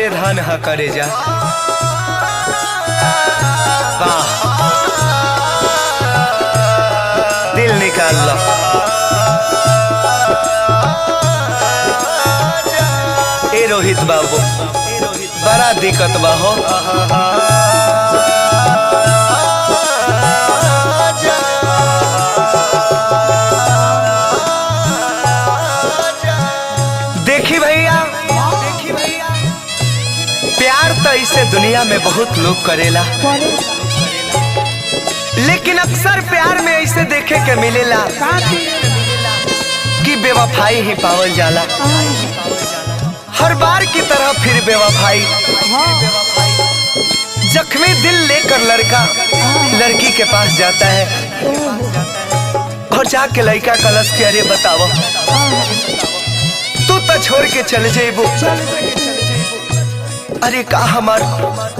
हमारे धान हा करे जा। वाह दिल निकाल लो। ए रोहित बाबू बड़ा दिक्कत बा हो। देखी भैया प्यार तो इसे दुनिया में बहुत लोग करेला, लेकिन अक्सर प्यार में ऐसे देखे के मिलेला कि बेवफाई ही पावल जाला। हर बार की तरह फिर बेवफाई। जख्मी दिल लेकर लड़का लड़की के पास जाता है और जाके लड़का कलश के अरे बताओ तू तो छोड़ के चले जेबू। अरे का हमार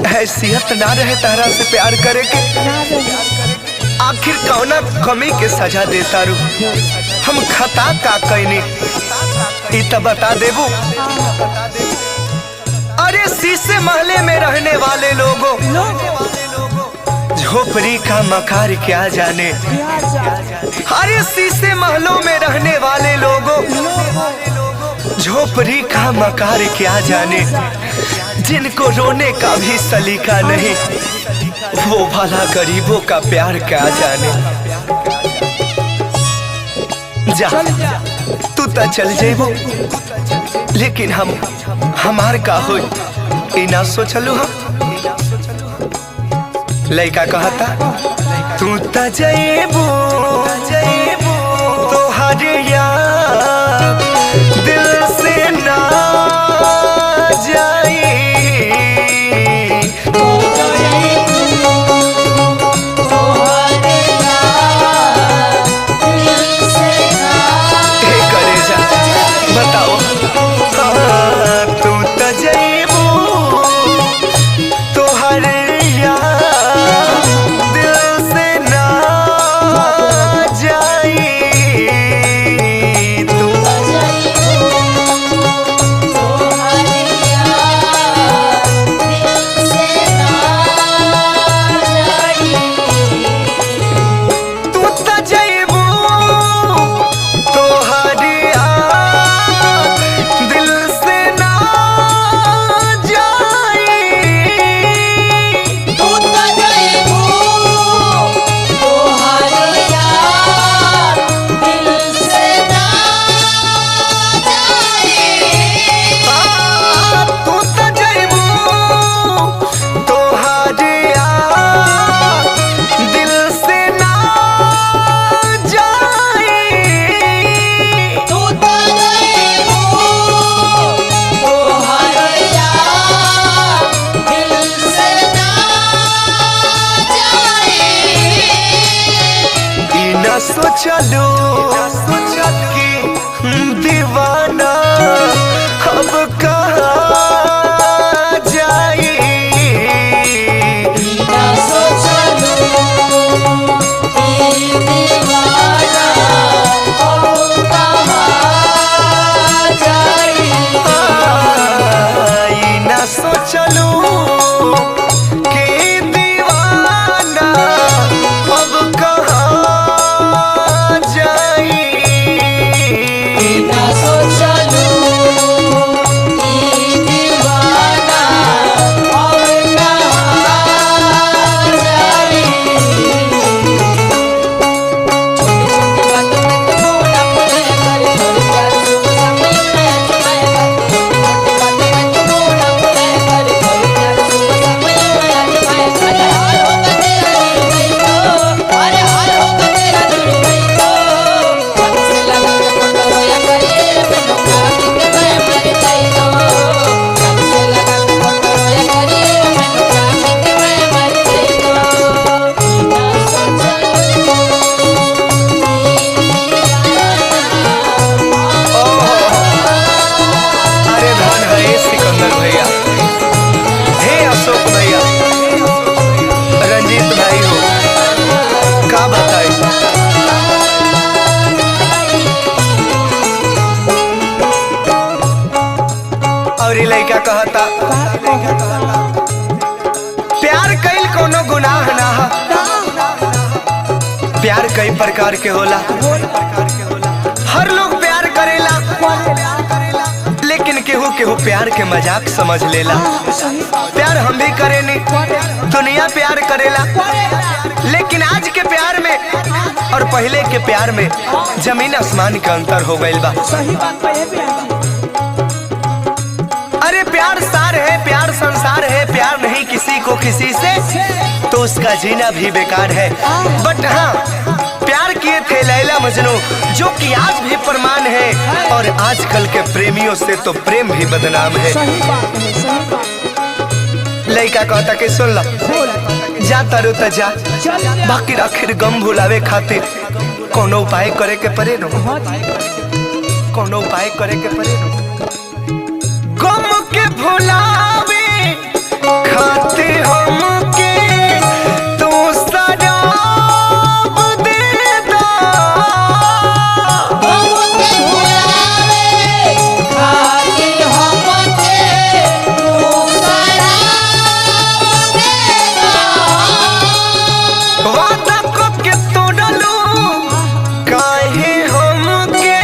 हैसियत ना रहे तारा से प्यार करे के? आखिर कौना कमी के सजा देता रू? हम खता का कैनी इत बता देबू। अरे शीशे महले में रहने वाले लोगों झोपड़ी का मकार क्या जाने। अरे शीशे महलों में रहने वाले लोगों झोपड़ी का मकार क्या जाने। जिनको रोने का भी सलीका नहीं वो भला गरीबों का प्यार क्या जाने। जा तू तो चल जेबो, लेकिन हमार का हो ना सोचलू। हम लड़का कहता तू तो जेबो तोहर याद दिल से ना जाई। सोचलो कि दीवाना अब कहाँ जाए। सोचलो कि दीवाना अब कहाँ जाए। ना सोचलो जा प्यार कईल कोनो गुनाह ना हा। प्यार कई प्रकार के होला। हर लोग प्यार करेला, लेकिन केहू केहू प्यार के मजाक समझ लेला। प्यार हम भी करेनी, दुनिया प्यार करेला, लेकिन आज के प्यार में और पहले के प्यार में जमीन आसमान का अंतर हो गइल बा। अरे प्यार सार है, प्यार संसार है, प्यार नहीं किसी को किसी से तो उसका जीना भी बेकार है। बट हाँ, प्यार किए थे लैला मजनू, जो कि आज भी प्रमाण है, और आजकल के प्रेमियों से तो प्रेम भी बदनाम है। लड़का कहता कि सुन ला, जा तारू त जा, बाकी आखिर गम भुलावे खातिर कोनो उपाय करे के पड़े नो, कोनो उपाय करे के पड़े नो। गम के भुलावे खातिर हमके तू शराब दे दा। गम के भुलावे खातिर हमके तू शराब दे दा। वादा को के तोड़लू काहे हमके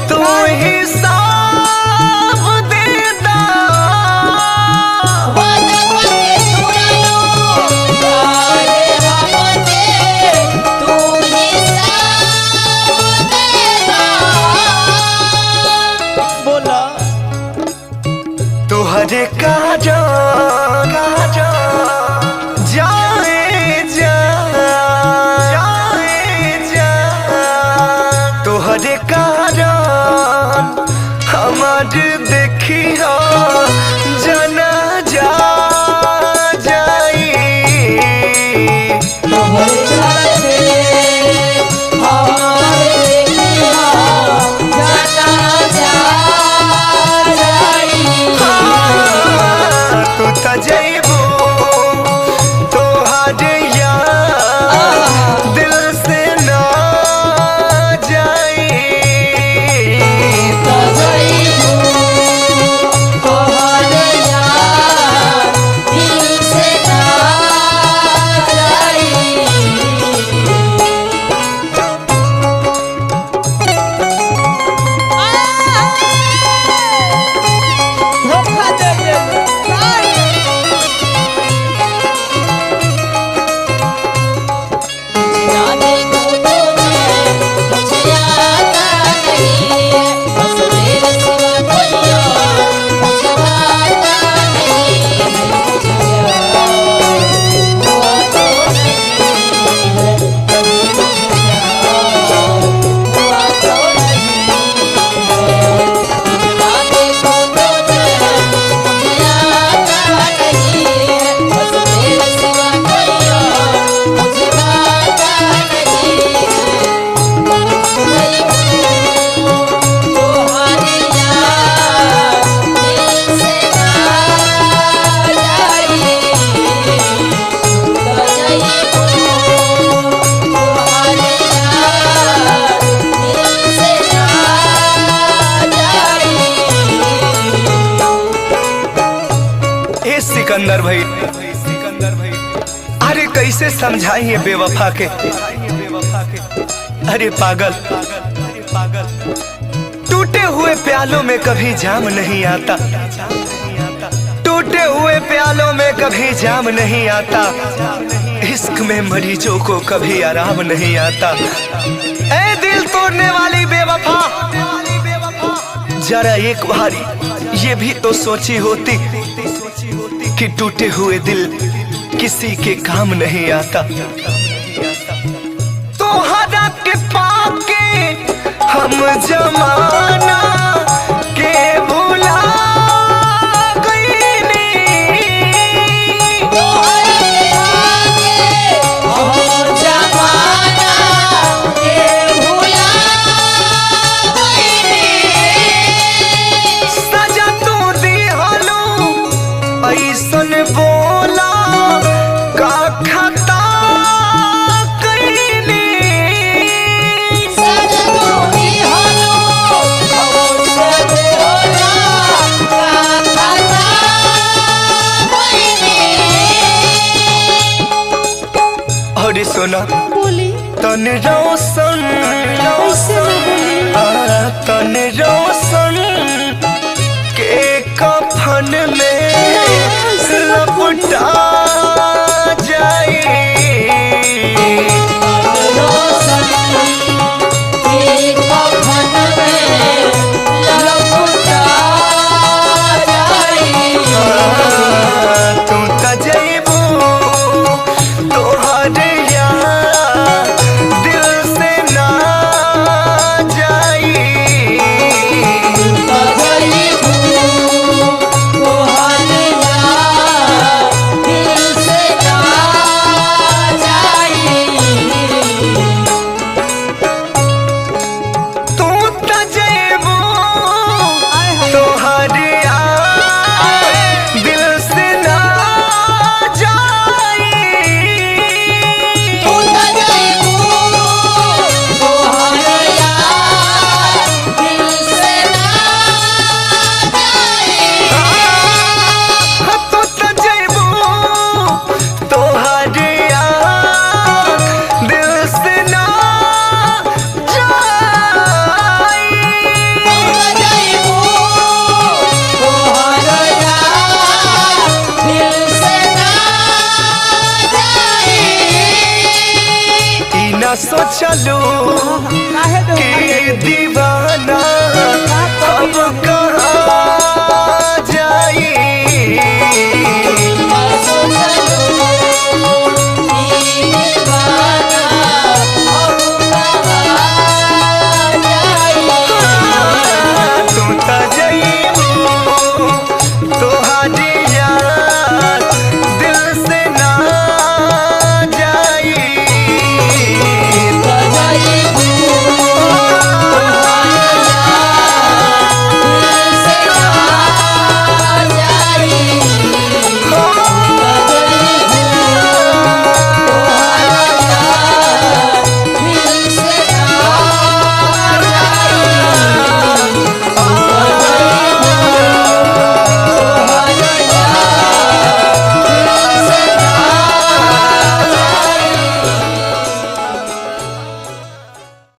तू हिसाब दे दा। वादा को के तोड़लू काहे हमके तू हिसाब दे दा। बोला तुहरे कारण जाए जा, जाए जा, तुहरे कारण हमार देखी हो जना जा जाई। तुहरे तू त जइबो तोहरे यार दिल से ना जाई। त जइबो तोहरे यार दिल से ना जाई। सिकंदर भाई, अरे कैसे समझाइए बेवफा के। अरे पागल, टूटे हुए प्यालों में कभी जाम नहीं आता, टूटे हुए प्यालों में कभी जाम नहीं आता। इश्क में मरीजों को कभी आराम नहीं आता। ऐ दिल तोड़ने वाली बेवफा, जरा एक बारी ये भी तो सोची होती कि टूटे हुए दिल किसी के काम नहीं आता। तोहरा के पाके हम जमाना के भुला गईनी। हम जमाना के भुला गईनी। सजा तू दिहलो ऐसन बोला का खता कईनी। सजा तू दिहलो ऐसन बोला का खता सुना बोली तन रोशन ऐसे न बोली। तन रोशन के कफन में लपटा जाए तू तजैबू तोहर यार दिल से ना जाई तू तजैबू तोहर यार दिल से ना जाई तू तजैबू तोहर यार दिल से ना जाई ई ना सोचलू